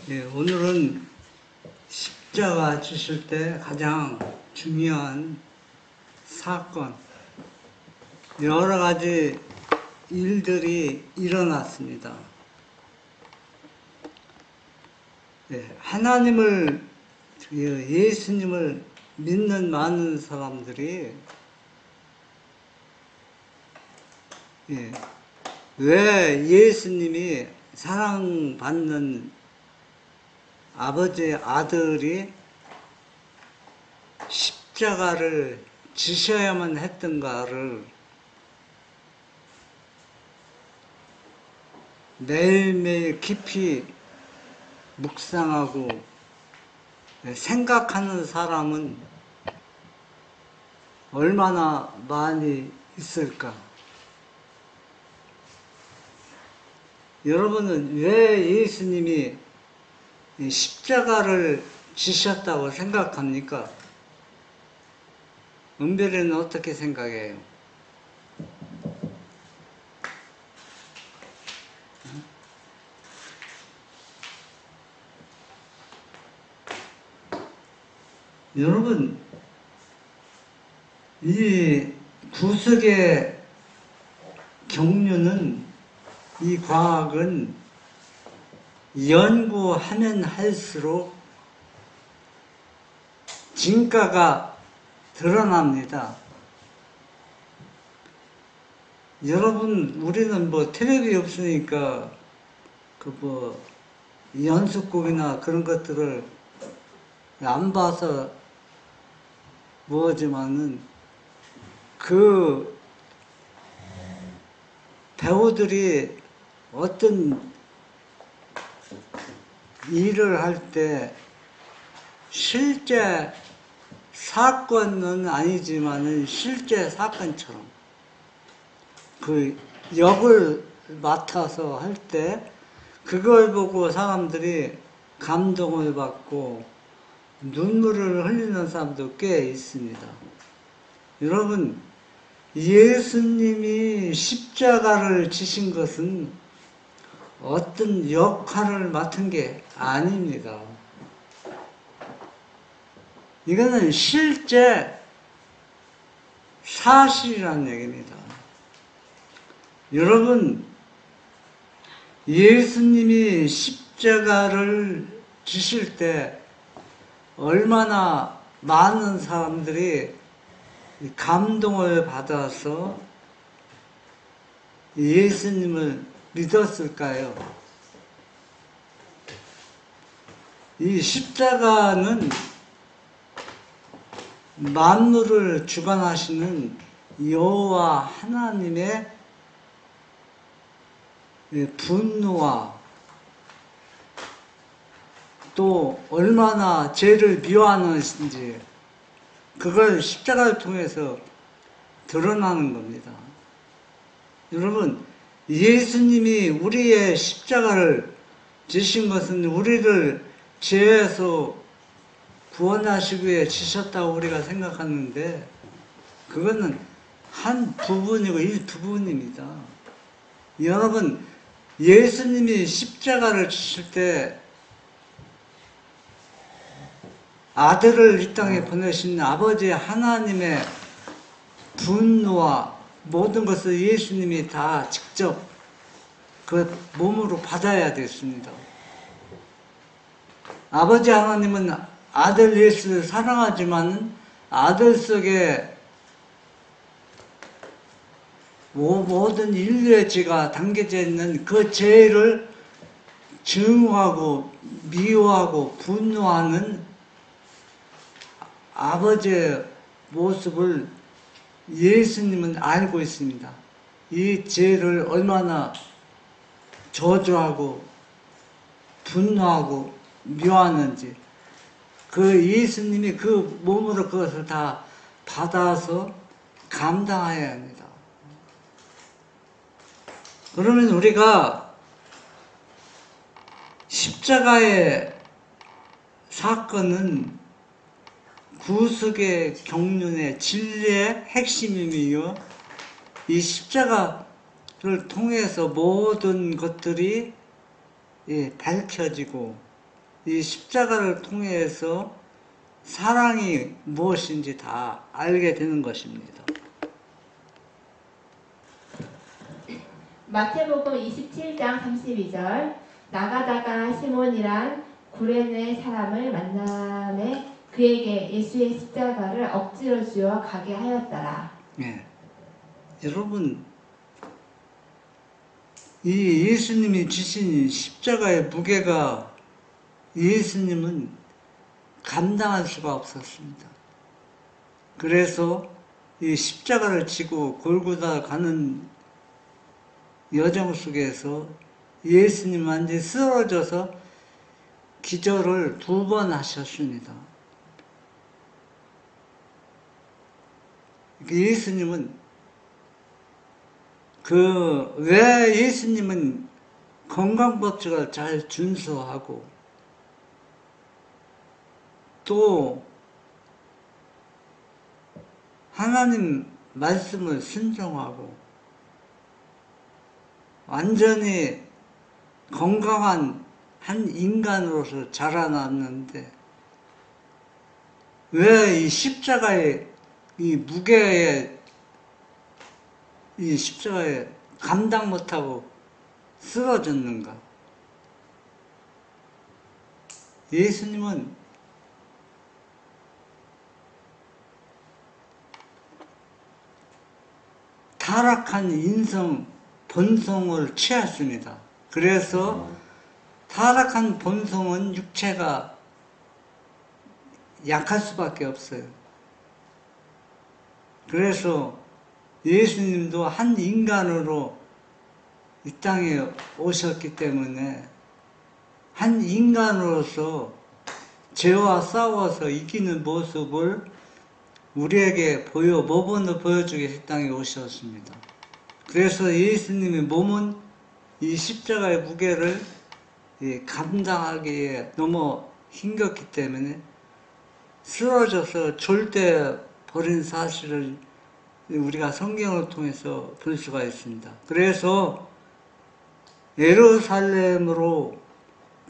예, 오늘은 십자가 지실 때 가장 중요한 사건, 여러 가지 일들이 일어났습니다. 예, 하나님을, 예수님을 믿는 많은 사람들이 왜 예수님이 사랑받는 아버지의 아들이 십자가를 지셔야만 했던가를 매일매일 깊이 묵상하고 생각하는 사람은 얼마나 많이 있을까? 여러분은 왜 예수님이 십자가를 지셨다고 생각합니까? 은별이는 어떻게 생각해요? 여러분, 이 구속의 경륜은, 이 과학은 연구하면 할수록 진가가 드러납니다. 여러분, 우리는 뭐 텔레비 없으니까 연습곡이나 그런 것들을 안 봐서 뭐지만은 그 배우들이 어떤 일을 할 때 실제 사건은 아니지만은 실제 사건처럼 그 역을 맡아서 할 때 그걸 보고 사람들이 감동을 받고 눈물을 흘리는 사람도 꽤 있습니다. 여러분, 예수님이 십자가를 지신 것은 어떤 역할을 맡은 게 아닙니다. 이거는 실제 사실이라는 얘기입니다. 여러분, 예수님이 십자가를 지실 때 얼마나 많은 사람들이 감동을 받아서 예수님을 믿었을까요? 이 십자가는 만물을 주관하시는 여호와 하나님의 분노와 또 얼마나 죄를 미워하는지 그걸 십자가를 통해서 드러나는 겁니다. 여러분, 예수님이 우리의 십자가를 지신 것은 우리를 죄에서 구원하시기 위해 지셨다고 우리가 생각하는데 그거는 한 부분이고 일부분입니다. 여러분, 예수님이 십자가를 지실 때 아들을 이 땅에 보내신 아버지 하나님의 분노와 모든 것을 예수님이 다 직접 그 몸으로 받아야 됐습니다. 아버지 하나님은 아들 예수를 사랑하지만 아들 속에 모든 인류의 죄가 담겨져 있는 그 죄를 증오하고 미워하고 분노하는 아버지의 모습을 예수님은 알고 있습니다. 이 죄를 얼마나 저주하고 분노하고 미워하는지 그 예수님이 그 몸으로 그것을 다 받아서 감당해야 합니다. 그러면 우리가 십자가의 사건은 구속의 경륜의 진리의 핵심이며 이 십자가를 통해서 모든 것들이 밝혀지고 이 십자가를 통해서 사랑이 무엇인지 다 알게 되는 것입니다. 마태복음 27장 32절 나가다가 시몬이란 구레네 사람을 만남에 그에게 예수의 십자가를 억지로 쥐어 가게 하였더라. 네. 여러분, 이 예수님이 지신 십자가의 무게가 예수님은 감당할 수가 없었습니다. 그래서 이 십자가를 지고 골고다 가는 여정 속에서 예수님 완전히 쓰러져서 기절을 2번 하셨습니다. 예수님은 왜 예수님은 건강법칙을 잘 준수하고 또 하나님 말씀을 순종하고 완전히 건강한 한 인간으로서 자라났는데 왜 이 십자가의 이 무게에 이 십자가에 감당 못하고 쓰러졌는가? 예수님은 타락한 인성, 본성을 취했습니다. 그래서 타락한 본성은 육체가 약할 수밖에 없어요. 그래서 예수님도 한 인간으로 이 땅에 오셨기 때문에 한 인간으로서 죄와 싸워서 이기는 모습을 우리에게 모범을 보여주기 위해서 이 땅에 오셨습니다. 그래서 예수님의 몸은 이 십자가의 무게를 감당하기에 너무 힘겹기 때문에 쓰러져서 절대 버린 사실을 우리가 성경을 통해서 볼 수가 있습니다. 그래서 예루살렘으로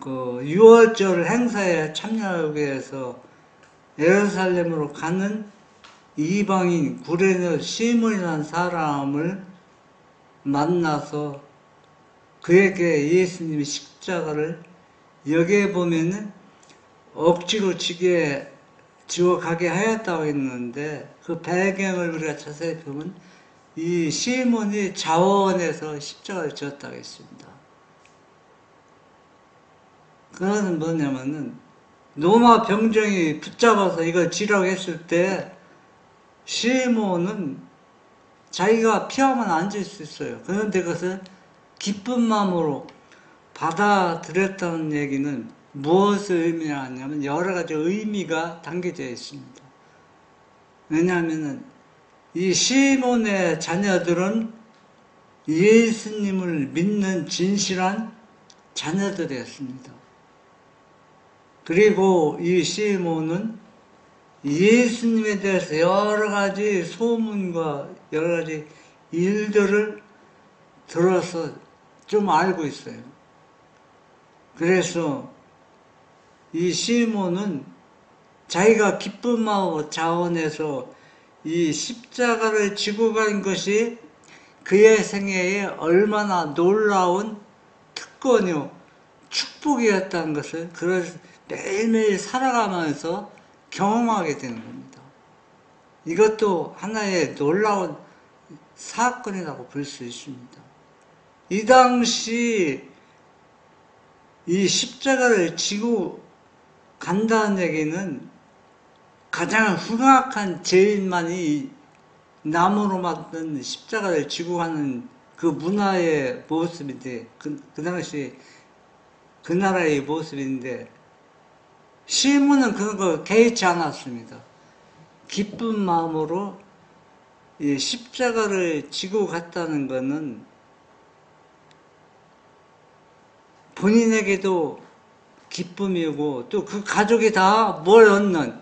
그 유월절 행사에 참여하기 위해서 예루살렘으로 가는 이방인 구레네 시몬이라는 사람을 만나서 그에게 예수님의 십자가를 여기에 보면은 억지로 지어 가게 하였다고 했는데 그 배경을 우리가 자세히 보면 이 시몬이 자원해서 십자가를 지었다고 했습니다. 그것은 뭐냐면은 로마 병정이 붙잡아서 이걸 지라고 했을 때 시몬은 자기가 피하면 안 질 수 있어요. 그런데 그것을 기쁜 마음으로 받아들였다는 얘기는 무엇을 의미하냐면 여러 가지 의미가 담겨져 있습니다. 왜냐하면 이 시몬의 자녀들은 예수님을 믿는 진실한 자녀들이었습니다. 그리고 이 시몬은 예수님에 대해서 여러 가지 소문과 여러 가지 일들을 들어서 좀 알고 있어요. 그래서 이 시몬은 자기가 기쁜 마음으로 자원해서 이 십자가를 지고 간 것이 그의 생애에 얼마나 놀라운 특권이요 축복이었다는 것을 그래서 매일매일 살아가면서 경험하게 되는 겁니다. 이것도 하나의 놀라운 사건이라고 볼 수 있습니다. 이 당시 이 십자가를 지고 간다는 얘기는 가장 흉악한 죄인만이 나무로 만든 십자가를 지고 가는 그 문화의 모습인데 그 당시 그 나라의 모습인데 시몬은 그런 거 개의치 않았습니다. 기쁜 마음으로 이 십자가를 지고 갔다는 것은 본인에게도 기쁨이고 또 그 가족이 다 뭘 얻는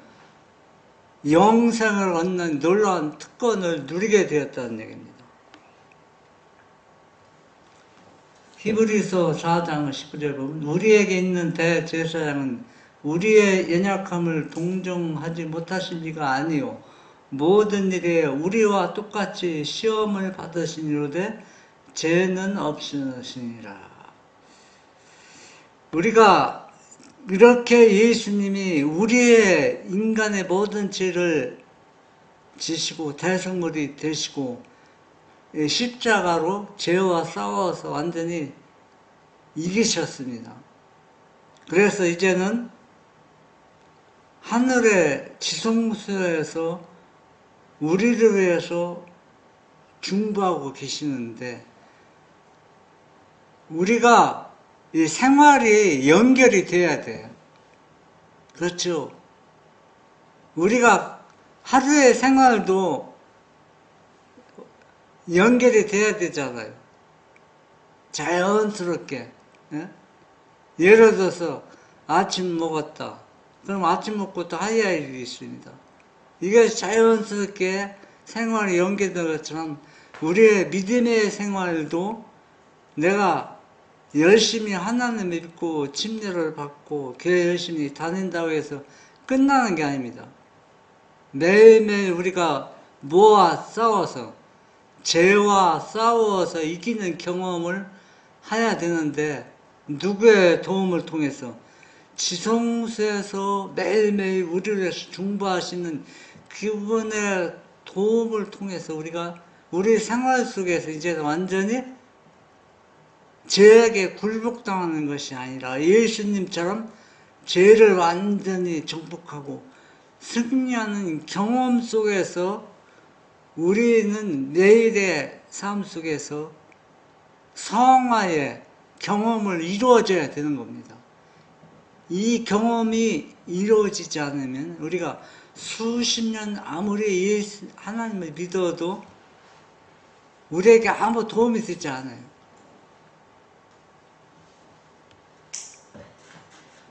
영생을 얻는 놀라운 특권을 누리게 되었다는 얘기입니다. 히브리서 4장 19절 보면 우리에게 있는 대제사장은 우리의 연약함을 동정하지 못하신 이가 아니요 모든 일에 우리와 똑같이 시험을 받으시니로되 죄는 없으시니라. 우리가 이렇게 예수님이 우리의 인간의 모든 죄를 지시고 대성물이 되시고 십자가로 죄와 싸워서 완전히 이기셨습니다. 그래서 이제는 하늘의 지성소에서 우리를 위해서 중보하고 계시는데 우리가 이 생활이 연결이 돼야 돼요. 그렇죠? 우리가 하루의 생활도 연결이 돼야 되잖아요. 자연스럽게. 예? 예를 들어서 아침 먹었다. 그럼 아침 먹고 또 해야 할 일이 있습니다. 이게 자연스럽게 생활이 연결된 것처럼 우리의 믿음의 생활도 내가 열심히 하나님을 믿고 침례를 받고 교회 열심히 다닌다고 해서 끝나는 게 아닙니다. 매일매일 우리가 뭐와 싸워서 죄와 싸워서 이기는 경험을 해야 되는데 누구의 도움을 통해서 지성소에서 매일매일 우리를 위해서 중보하시는 그분의 도움을 통해서 우리가 우리 생활 속에서 이제 완전히 죄에게 굴복당하는 것이 아니라 예수님처럼 죄를 완전히 정복하고 승리하는 경험 속에서 우리는 매일의 삶 속에서 성화의 경험을 이루어져야 되는 겁니다. 이 경험이 이루어지지 않으면 우리가 수십 년 아무리 하나님을 믿어도 우리에게 아무 도움이 되지 않아요.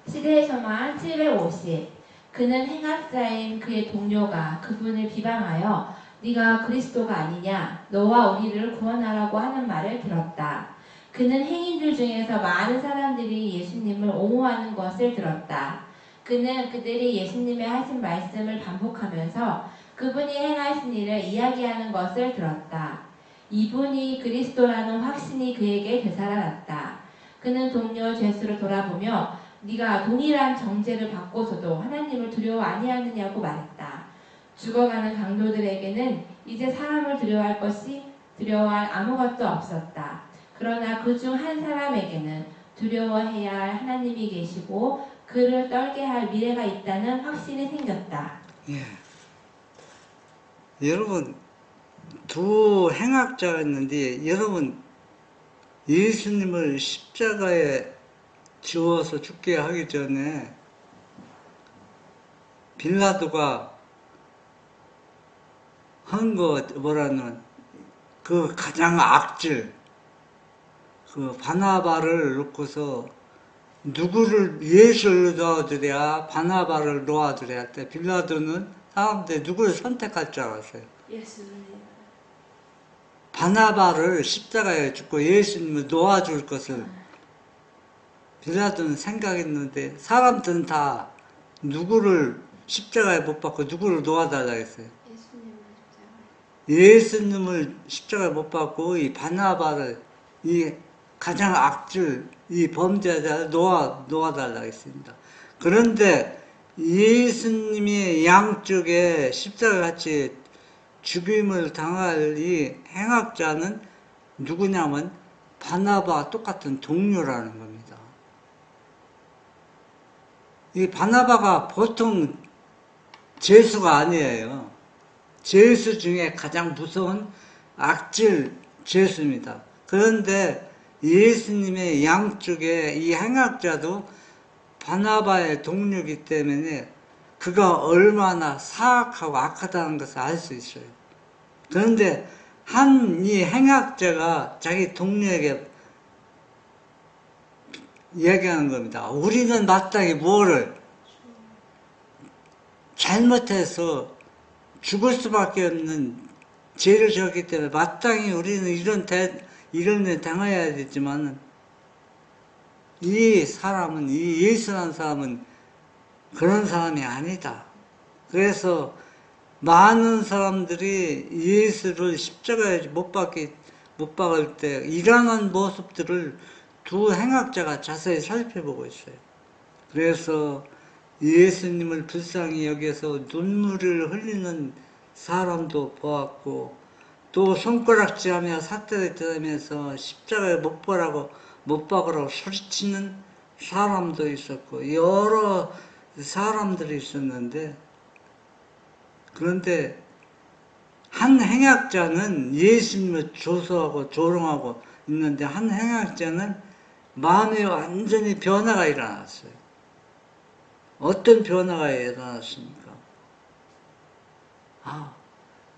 시대에서만 750. 그는 행악자인 그의 동료가 그분을 비방하여 네가 그리스도가 아니냐 너와 우리를 구원하라고 하는 말을 들었다. 그는 행인들 중에서 많은 사람들이 예수님을 옹호하는 것을 들었다. 그는 그들이 예수님의 하신 말씀을 반복하면서 그분이 행하신 일을 이야기하는 것을 들었다. 이분이 그리스도라는 확신이 그에게 되살아났다. 그는 동료 제수를 돌아보며 네가 동일한 정죄를 받고서도 하나님을 두려워 아니하느냐고 말했다. 죽어가는 강도들에게는 이제 사람을 두려워할 아무것도 없었다. 그러나 그 중 한 사람에게는 두려워해야 할 하나님이 계시고 그를 떨게 할 미래가 있다는 확신이 생겼다. 예. 여러분, 두 행악자가 있는데, 여러분, 예수님을 십자가에 지워서 죽게 하기 전에 빌라도가 한 거 뭐라는 그 가장 악질, 그 바나바를 놓고서 누구를 예수를 놓아주랴 바나바를 놓아주랴 할 때 빌라도는 사람들이 누구를 선택할 줄 알았어요. 예수님. 바나바를 십자가에 죽고 예수님을 놓아줄 것을 빌라도는 생각했는데 사람들은 다 누구를 십자가에 못 박고 누구를 놓아달라 했어요. 예수님을 십자가에 못 박고 이 바나바를 이 가장 악질 이 범죄자를 놓아달라 했습니다. 그런데 예수님이 양쪽에 십자가같이 죽임을 당할 이 행악자는 누구냐면 바나바와 똑같은 동료라는 겁니다. 이 바나바가 보통 죄수가 아니에요. 죄수 중에 가장 무서운 악질 죄수입니다. 그런데 예수님의 양쪽에 이 행악자도 바나바의 동료이기 때문에 그가 얼마나 사악하고 악하다는 것을 알 수 있어요. 그런데 한 이 행악자가 자기 동료에게 얘기하는 겁니다. 우리는 마땅히 뭐를 잘못해서 죽을 수밖에 없는 죄를 지었기 때문에 마땅히 우리는 이런 일 당해야 되지만 이 사람은 이 예수라는 사람은 그런 사람이 아니다. 그래서 많은 사람들이 예수를 십자가에 못 박을 때 일어난 모습들을 두 행악자가 자세히 살펴보고 있어요. 그래서 예수님을 불쌍히 여겨서 눈물을 흘리는 사람도 보았고 또 손가락질하며 삿대를 들으면서 십자가에 못 박으라고 소리치는 사람도 있었고 여러 사람들이 있었는데 그런데 한 행악자는 예수님을 조소하고 조롱하고 있는데 한 행악자는 마음에 완전히 변화가 일어났어요. 어떤 변화가 일어났습니까?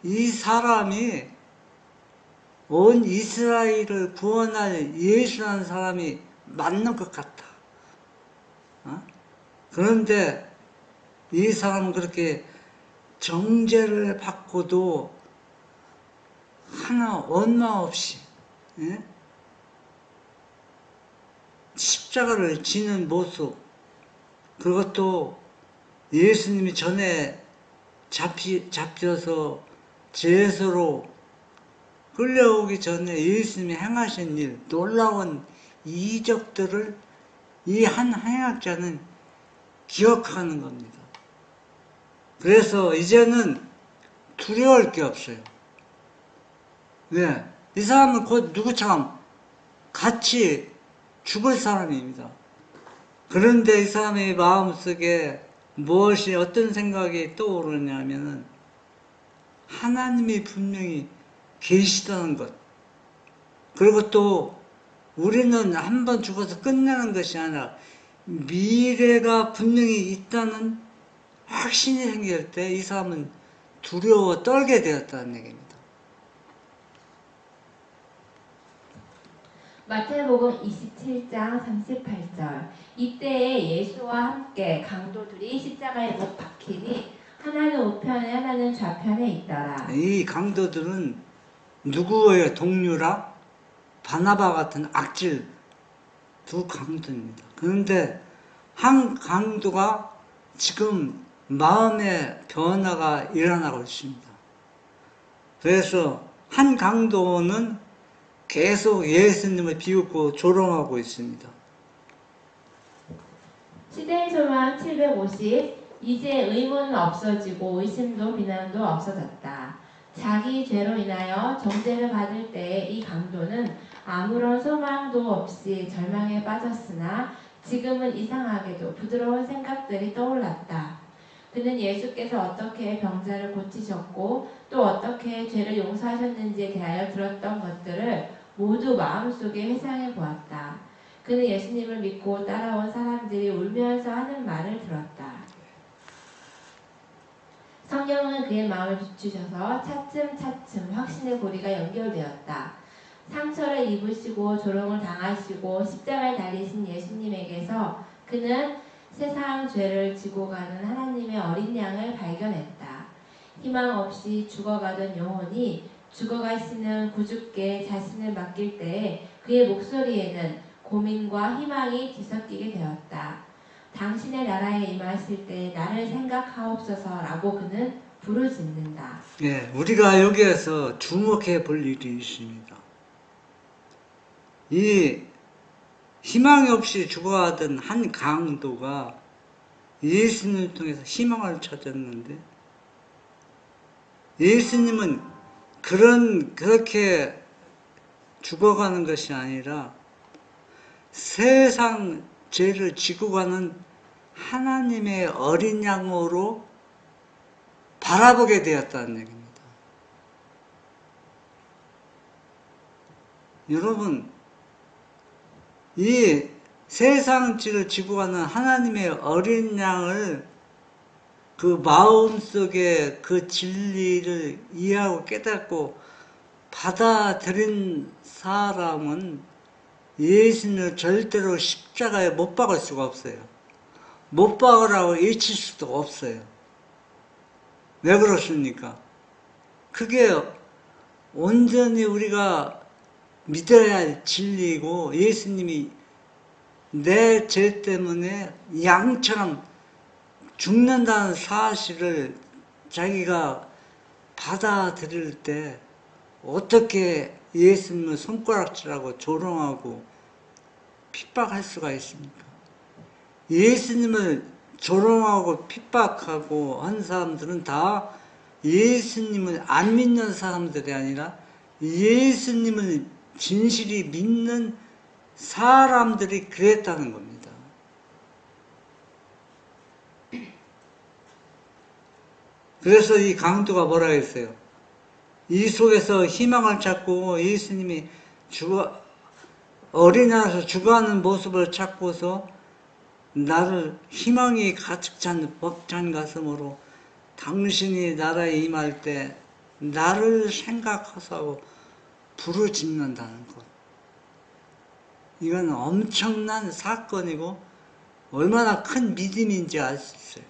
이 사람이 온 이스라엘을 구원할 예수라는 사람이 맞는 것 같다. 그런데 이 사람은 그렇게 정죄를 받고도 하나 원망 없이 십자가를 지는 모습, 그것도 예수님이 전에 잡혀서 죄수로 끌려오기 전에 예수님이 행하신 일, 놀라운 이적들을 이 한 행악자는 기억하는 겁니다. 그래서 이제는 두려울 게 없어요. 왜? 이 사람은 곧 누구처럼 같이 죽을 사람입니다. 그런데 이 사람의 마음속에 무엇이 어떤 생각이 떠오르냐면은 하나님이 분명히 계시다는 것. 그리고 또 우리는 한번 죽어서 끝나는 것이 아니라 미래가 분명히 있다는 확신이 생길 때 이 사람은 두려워 떨게 되었다는 얘기입니다. 마태복음 27장 38절. 이때에 예수와 함께 강도들이 십자가에 못 박히니 하나는 우편에 하나는 좌편에 있더라. 이 강도들은 누구의 동료라? 바나바 같은 악질 두 강도입니다. 그런데 한 강도가 지금 마음의 변화가 일어나고 있습니다. 그래서 한 강도는 계속 예수님을 비웃고 조롱하고 있습니다. 시대의 소망 750. 이제 의문은 없어지고 의심도 비난도 없어졌다. 자기 죄로 인하여 정죄를 받을 때에 이 강도는 아무런 소망도 없이 절망에 빠졌으나 지금은 이상하게도 부드러운 생각들이 떠올랐다. 그는 예수께서 어떻게 병자를 고치셨고 또 어떻게 죄를 용서하셨는지에 대하여 들었던 것들을 모두 마음속에 회상해 보았다. 그는 예수님을 믿고 따라온 사람들이 울면서 하는 말을 들었다. 성령은 그의 마음을 비추셔서 차츰차츰 확신의 고리가 연결되었다. 상처를 입으시고 조롱을 당하시고 십자가에 달리신 예수님에게서 그는 세상 죄를 지고 가는 하나님의 어린 양을 발견했다. 희망 없이 죽어가던 영혼이 죽어가시는 구주께 자신을 맡길 때에 그의 목소리에는 고민과 희망이 뒤섞이게 되었다. 당신의 나라에 임하실 때 나를 생각하옵소서라고 그는 부르짖는다. 예, 우리가 여기에서 주목해 볼 일이 있습니다. 이 희망이 없이 죽어가던 한 강도가 예수님을 통해서 희망을 찾았는데 예수님은 그렇게 죽어가는 것이 아니라 세상 죄를 지고 가는 하나님의 어린 양으로 바라보게 되었다는 얘기입니다. 여러분, 이 세상 죄를 지고 가는 하나님의 어린 양을 그 마음속에 그 진리를 이해하고 깨닫고 받아들인 사람은 예수님을 절대로 십자가에 못 박을 수가 없어요. 못 박으라고 외칠 수도 없어요. 왜 그렇습니까? 그게 온전히 우리가 믿어야 할 진리이고 예수님이 내 죄 때문에 양처럼 죽는다는 사실을 자기가 받아들일 때 어떻게 예수님을 손가락질하고 조롱하고 핍박할 수가 있습니까? 예수님을 조롱하고 핍박하고 한 사람들은 다 예수님을 안 믿는 사람들이 아니라 예수님을 진실이 믿는 사람들이 그랬다는 겁니다. 그래서 이 강도가 뭐라 했어요? 이 속에서 희망을 찾고 예수님이 어린아이에서 죽어가는 모습을 찾고서 나를 희망이 가득 찬 벅찬 가슴으로 당신이 나라에 임할 때 나를 생각하사고 부르짖는다는 것. 이건 엄청난 사건이고 얼마나 큰 믿음인지 알 수 있어요.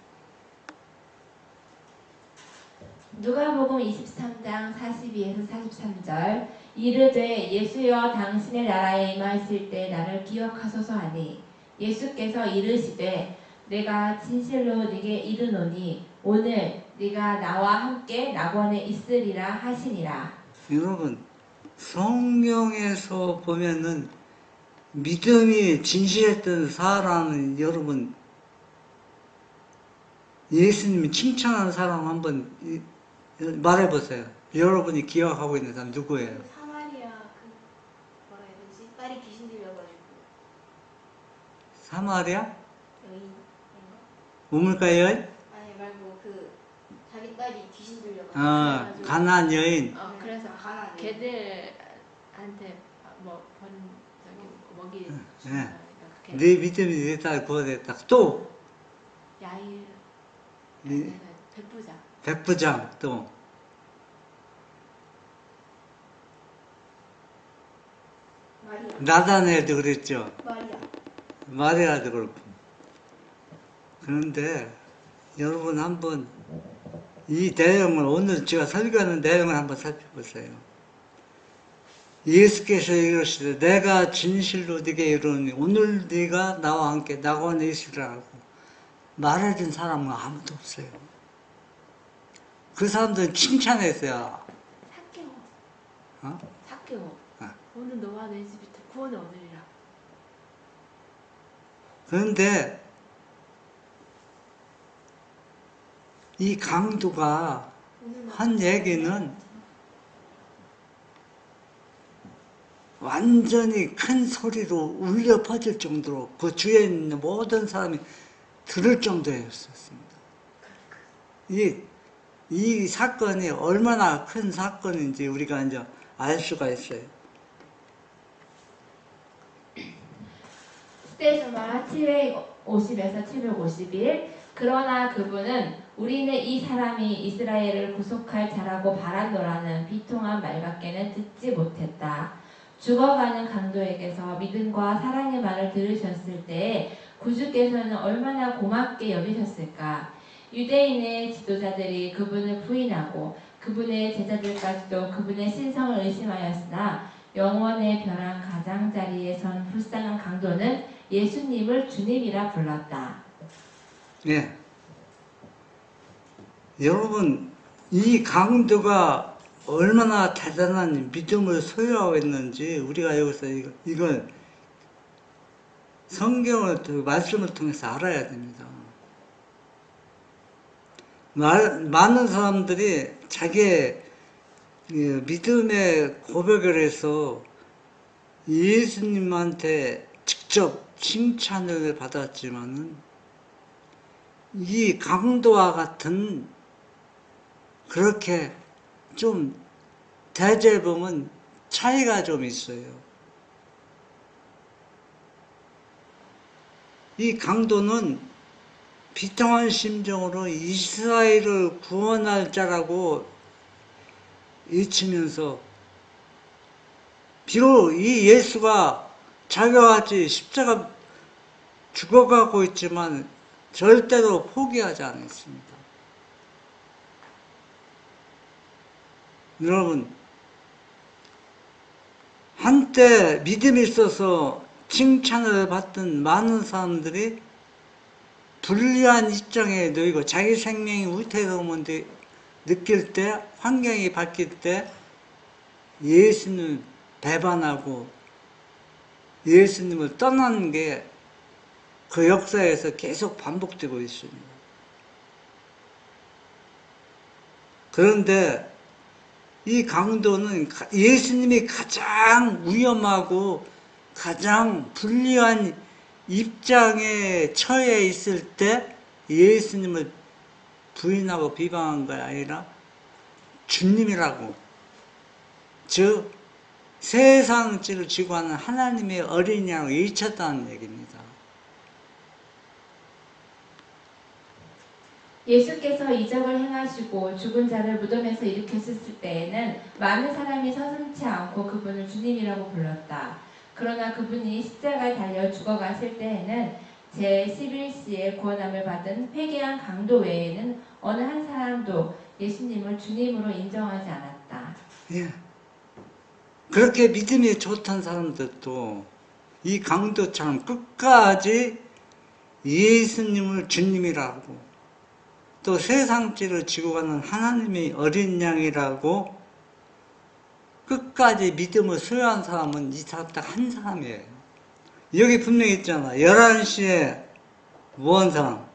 누가복음 23장 42에서 43절. 이르되 예수여 당신의 나라에 임하실 때 나를 기억하소서 하니 예수께서 이르시되 내가 진실로 네게 이르노니 오늘 네가 나와 함께 낙원에 있으리라 하시니라. 여러분, 성경에서 보면은 믿음이 진실했던 사람은 여러분 예수님이 칭찬하는 사람 한번 말해보세요. 여러분이 기억하고 있는 사람 누구예요? 사마리아 그 뭐라 해야 되지? 딸이 귀신 들려가지고 사마리아? 여인인가? 우물가 여인? 아니 말고 그 자기 딸이 귀신 들려가지고 그래가지고. 가나안 여인? 그래서 가난해. 걔들한테 본 저기 먹이 네. 네 믿음이 내 딸 구원했다. 또 야일 이 백부자. 백부장 또 마리아. 나다나엘도 그랬죠. 마리아. 마리아도 그렇고. 그런데 여러분 한번 이 내용을 오늘 제가 설교하는 내용을 한번 살펴보세요. 예수께서 이르시되 내가 진실로 네게 이르노니 오늘 네가 나와 함께 낙원에 있으리라고 말해준 사람은 아무도 없어요. 그 사람들은 칭찬했어요. 삭개오. 어? 삭개오. 아. 오늘 너와 내 집이 구원을 얻으리라. 그런데 이 강도가 한 얘기는 완전히 큰 소리로 울려 퍼질 정도로 그 주위에 있는 모든 사람이 들을 정도였었습니다. 이 사건이 얼마나 큰 사건인지 우리가 이제 알 수가 있어요. 스테이션만 750에서 751. 그러나 그분은 우리는 이 사람이 이스라엘을 구속할 자라고 바란노라는 비통한 말밖에는 듣지 못했다. 죽어가는 강도에게서 믿음과 사랑의 말을 들으셨을 때에 구주께서는 얼마나 고맙게 여기셨을까. 유대인의 지도자들이 그분을 부인하고 그분의 제자들까지도 그분의 신성을 의심하였으나 영원의 벼랑 가장자리에 선 불쌍한 강도는 예수님을 주님이라 불렀다. 예. 여러분, 이 강도가 얼마나 대단한 믿음을 소유하고 있는지 우리가 여기서 이걸 성경을 말씀을 통해서 알아야 됩니다. 많은 사람들이 자기의 믿음의 고백을 해서 예수님한테 직접 칭찬을 받았지만은 이 강도와 같은 그렇게 좀 대재범은 차이가 좀 있어요. 이 강도는 비통한 심정으로 이스라엘을 구원할 자라고 외치면서 비록 이 예수가 자기와 같이 십자가 죽어가고 있지만 절대로 포기하지 않았습니다. 여러분, 한때 믿음이 있어서 칭찬을 받던 많은 사람들이 불리한 입장에 놓이고 자기 생명이 위태로움을 느낄 때, 환경이 바뀔 때 예수님을 배반하고 예수님을 떠나는 게 그 역사에서 계속 반복되고 있습니다. 그런데 이 강도는 예수님이 가장 위험하고 가장 불리한 입장에 처해 있을 때 예수님을 부인하고 비방한 것이 아니라 주님이라고, 즉 세상 죄를 지고 하는 하나님의 어린이라고 외쳤다는 얘기입니다. 예수께서 이적을 행하시고 죽은 자를 무덤에서 일으켰을 때에는 많은 사람이 서슴지 않고 그분을 주님이라고 불렀다. 그러나 그분이 십자가에 달려 죽어갔을 때에는 제11시에 구원함을 받은 회개한 강도 외에는 어느 한 사람도 예수님을 주님으로 인정하지 않았다. 예. 그렇게 믿음이 좋던 사람들도 이 강도처럼 끝까지 예수님을 주님이라고, 또 세상죄를 지고 가는 하나님의 어린 양이라고 끝까지 믿음을 소유한 사람은 이 사람 딱 한 사람이에요. 여기 분명히 있잖아. 11시에 무언상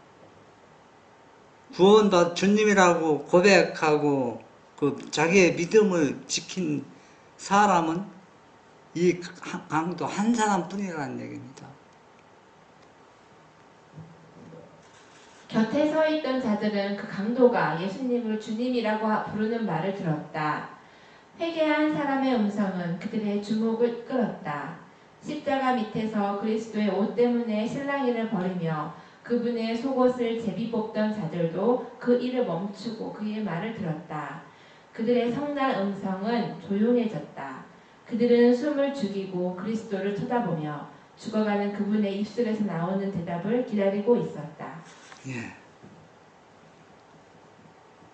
구원받 주님이라고 고백하고 그 자기의 믿음을 지킨 사람은 이 강도 한 사람뿐이라는 얘기입니다. 곁에 서 있던 자들은 그 강도가 예수님을 주님이라고 부르는 말을 들었다. 회개한 사람의 음성은 그들의 주목을 끌었다. 십자가 밑에서 그리스도의 옷 때문에 실랑이를 벌이며 그분의 속옷을 제비 뽑던 자들도 그 일을 멈추고 그의 말을 들었다. 그들의 성난 음성은 조용해졌다. 그들은 숨을 죽이고 그리스도를 쳐다보며 죽어가는 그분의 입술에서 나오는 대답을 기다리고 있었다. 예.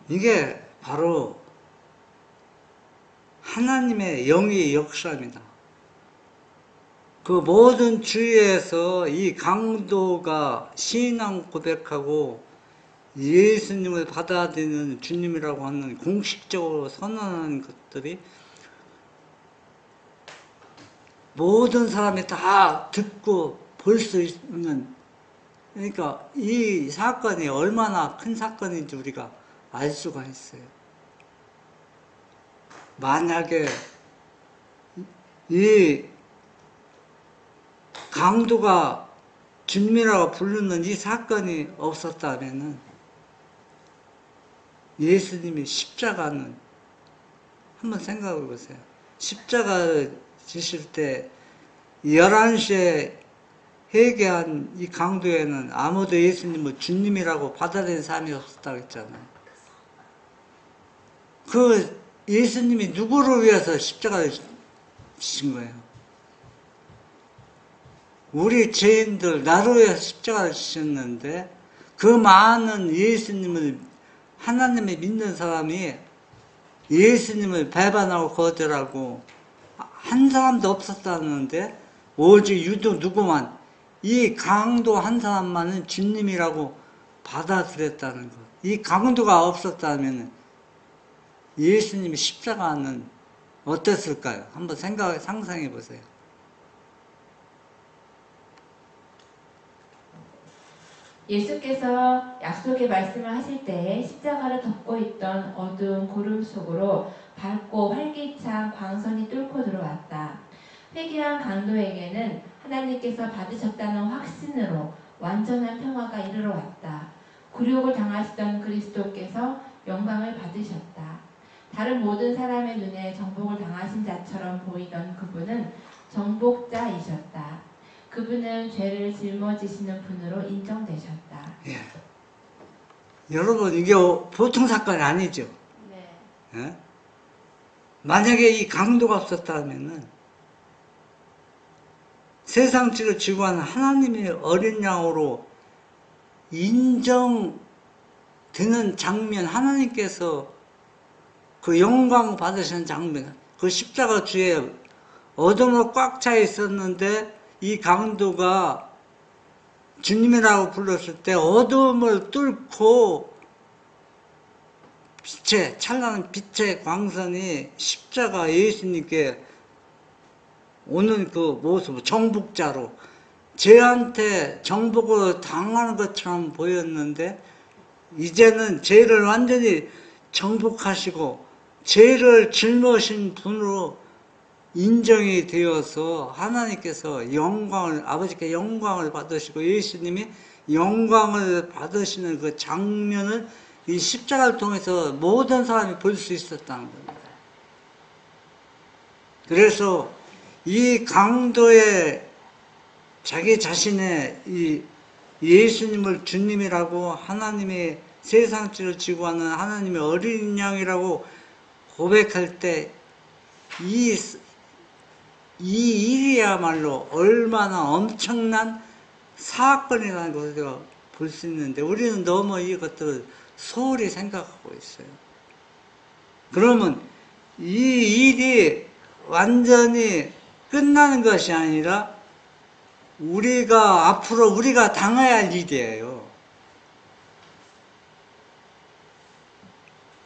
이게 바로 하나님의 영의 역사입니다. 그 모든 주위에서 이 강도가 신앙 고백하고 예수님을 받아들이는 주님이라고 하는 공식적으로 선언하는 것들이 모든 사람이 다 듣고 볼 수 있는, 그러니까 이 사건이 얼마나 큰 사건인지 우리가 알 수가 있어요. 만약에 이 강도가 주님이라고 부르는 이 사건이 없었다면은 예수님이 십자가는, 한번 생각해 보세요. 십자가 지실 때 11시에 회개한 이 강도에는 아무도 예수님을 주님이라고 받아들인 사람이 없었다고 했잖아요. 그 예수님이 누구를 위해서 십자가를 지신 거예요? 우리 죄인들, 나를 위해서 십자가를 지셨는데 그 많은 예수님을, 하나님을 믿는 사람이 예수님을 배반하고 거절하고 한 사람도 없었다는데 오직 유독 누구만, 이 강도 한 사람만은 주님이라고 받아들였다는 것. 이 강도가 없었다면 예수님의 십자가는 어땠을까요? 한번 상상해 보세요. 예수께서 약속의 말씀을 하실 때에 십자가를 덮고 있던 어두운 구름 속으로 밝고 활기찬 광선이 뚫고 들어왔다. 회개한 강도에게는 하나님께서 받으셨다는 확신으로 완전한 평화가 이르러 왔다. 굴욕을 당하시던 그리스도께서 영광을 받으셨다. 다른 모든 사람의 눈에 정복을 당하신 자처럼 보이던 그분은 정복자이셨다. 그분은 죄를 짊어지시는 분으로 인정되셨다. 예. 여러분, 이게 보통 사건이 아니죠. 네. 예? 만약에 이 강도가 없었다면은 세상지를 지구하는 하나님의 어린 양으로 인정되는 장면, 하나님께서 그 영광 받으시는 장면, 그 십자가 주에 어둠으로 꽉 차 있었는데 이 강도가 주님이라고 불렀을 때 어둠을 뚫고 빛의, 찬란한 빛의 광선이 십자가 예수님께 오는 그 모습, 정복자로 죄한테 정복을 당하는 것처럼 보였는데 이제는 죄를 완전히 정복하시고 죄를 짊어진 분으로 인정이 되어서 하나님께서 영광을, 아버지께 영광을 받으시고 예수님이 영광을 받으시는 그 장면을 이 십자가를 통해서 모든 사람이 볼 수 있었다는 겁니다. 그래서 이 강도의 자기 자신의 이 예수님을 주님이라고, 하나님의 세상지를 지구하는 하나님의 어린 양이라고 고백할 때 이 일이야말로 얼마나 엄청난 사건이라는 것을 우리가 볼 수 있는데 우리는 너무 이것들을 소홀히 생각하고 있어요. 그러면 이 일이 완전히 끝나는 것이 아니라 앞으로 우리가 당해야 할 일이에요.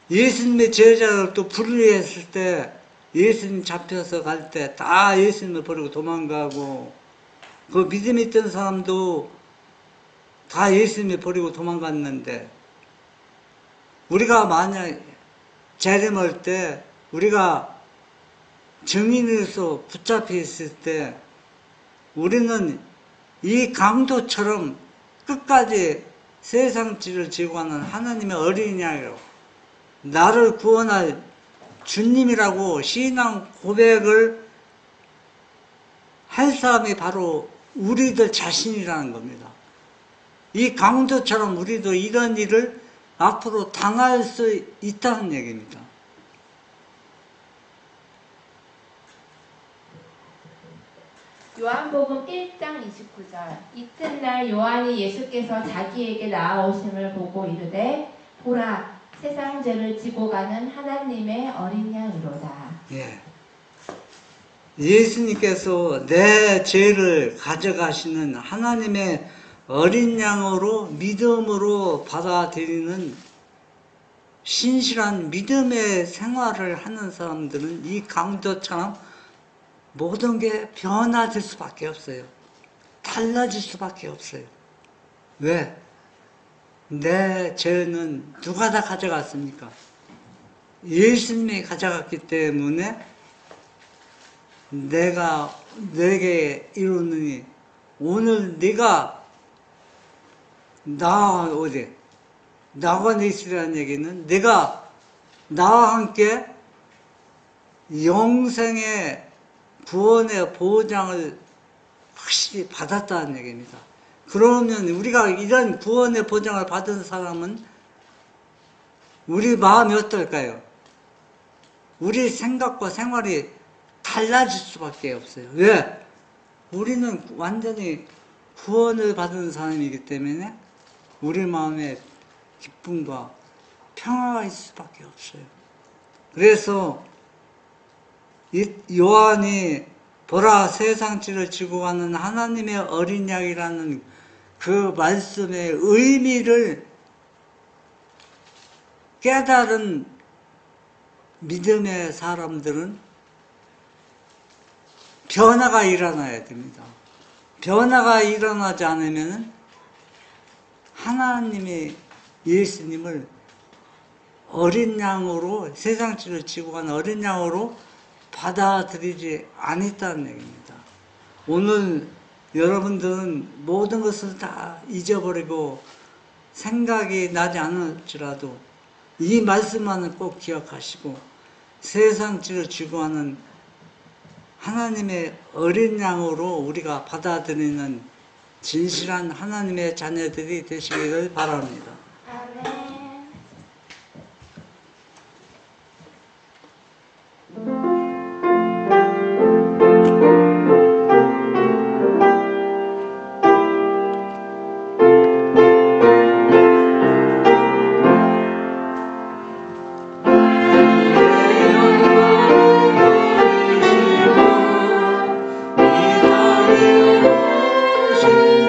예수님의 제자를 또 분리했을 때, 예수님 잡혀서 갈 때 다 예수님을 버리고 도망가고, 그 믿음 있던 사람도 다 예수님을 버리고 도망갔는데, 우리가 만약 재림할 때, 우리가 증인으로서 붙잡혀 있을 때, 우리는 이 강도처럼 끝까지 세상지를 지구하는 하나님의 어린 양이라고, 나를 구원할 주님이라고 신앙 고백을 할 사람이 바로 우리들 자신이라는 겁니다. 이 강도처럼 우리도 이런 일을 앞으로 당할 수 있다는 얘기입니다. 요한복음 1장 29절. 이튿날 요한이 예수께서 자기에게 나아오심을 보고 이르되 보라 세상 죄를 지고 가는 하나님의 어린 양이로다. 예. 예수님께서 내 죄를 가져가시는 하나님의 어린 양으로 믿음으로 받아들이는 신실한 믿음의 생활을 하는 사람들은 이 강도처럼 모든 게 변화될 수밖에 없어요. 달라질 수밖에 없어요. 왜? 내 죄는 누가 다 가져갔습니까? 예수님이 가져갔기 때문에 내게 이루느니 오늘 네가 나와 있으라는 얘기는 내가 나와 함께 영생의 구원의 보장을 확실히 받았다는 얘기입니다. 그러면 우리가 이런 구원의 보장을 받은 사람은 우리 마음이 어떨까요? 우리 생각과 생활이 달라질 수밖에 없어요. 왜? 우리는 완전히 구원을 받은 사람이기 때문에 우리 마음에 기쁨과 평화가 있을 수밖에 없어요. 그래서 요한이 보라 세상 죄를 지고 가는 하나님의 어린 양이라는 그 말씀의 의미를 깨달은 믿음의 사람들은 변화가 일어나야 됩니다. 변화가 일어나지 않으면 하나님의 예수님을 어린 양으로 세상 죄를 지고 가는 어린 양으로 받아들이지 않았다는 얘기입니다. 오늘 여러분들은 모든 것을 다 잊어버리고 생각이 나지 않을지라도 이 말씀만은 꼭 기억하시고 세상 죄를 지고 가는 하나님의 어린 양으로 우리가 받아들이는 진실한 하나님의 자녀들이 되시기를 바랍니다. 아멘. 주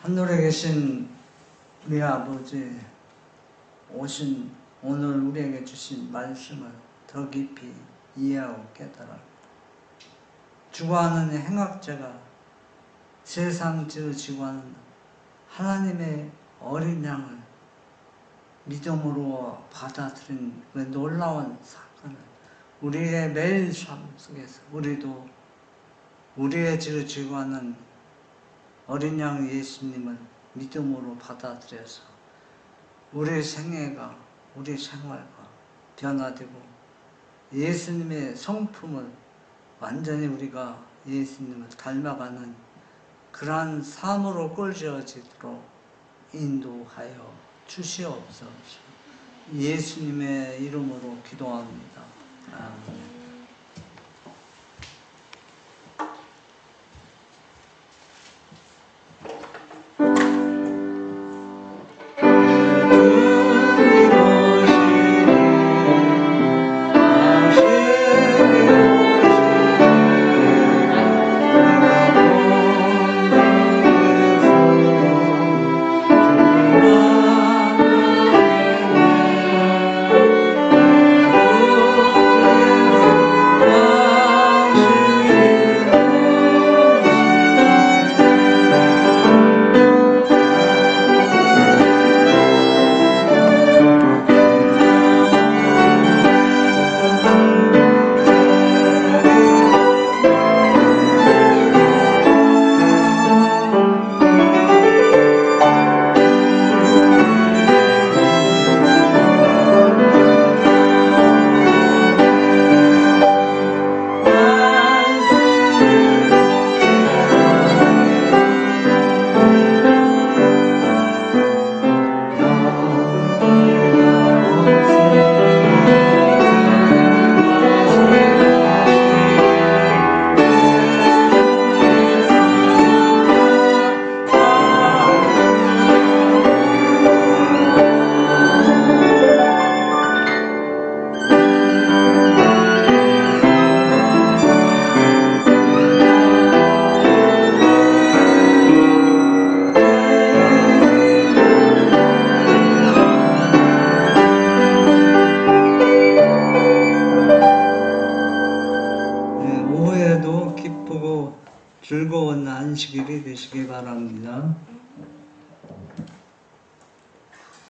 하늘에 계신 우리 아버지, 오신 오늘 우리에게 주신 말씀을 더 깊이 이해하고 깨달아 주관하는 행악자가 세상 지으시고 하는 하나님의 어린 양을 믿음으로 받아들인 그 놀라운 사건을 우리의 매일 삶 속에서 우리도 우리의 지으시고 하는 어린 양 예수님을 믿음으로 받아들여서 우리의 생애가 우리 생활과 변화되고 예수님의 성품을 완전히 우리가 예수님을 닮아가는 그러한 삶으로 꼴지어지도록 인도하여 주시옵소서. 예수님의 이름으로 기도합니다. 아멘. 오후에도 기쁘고 즐거운 안식일이 되시기 바랍니다.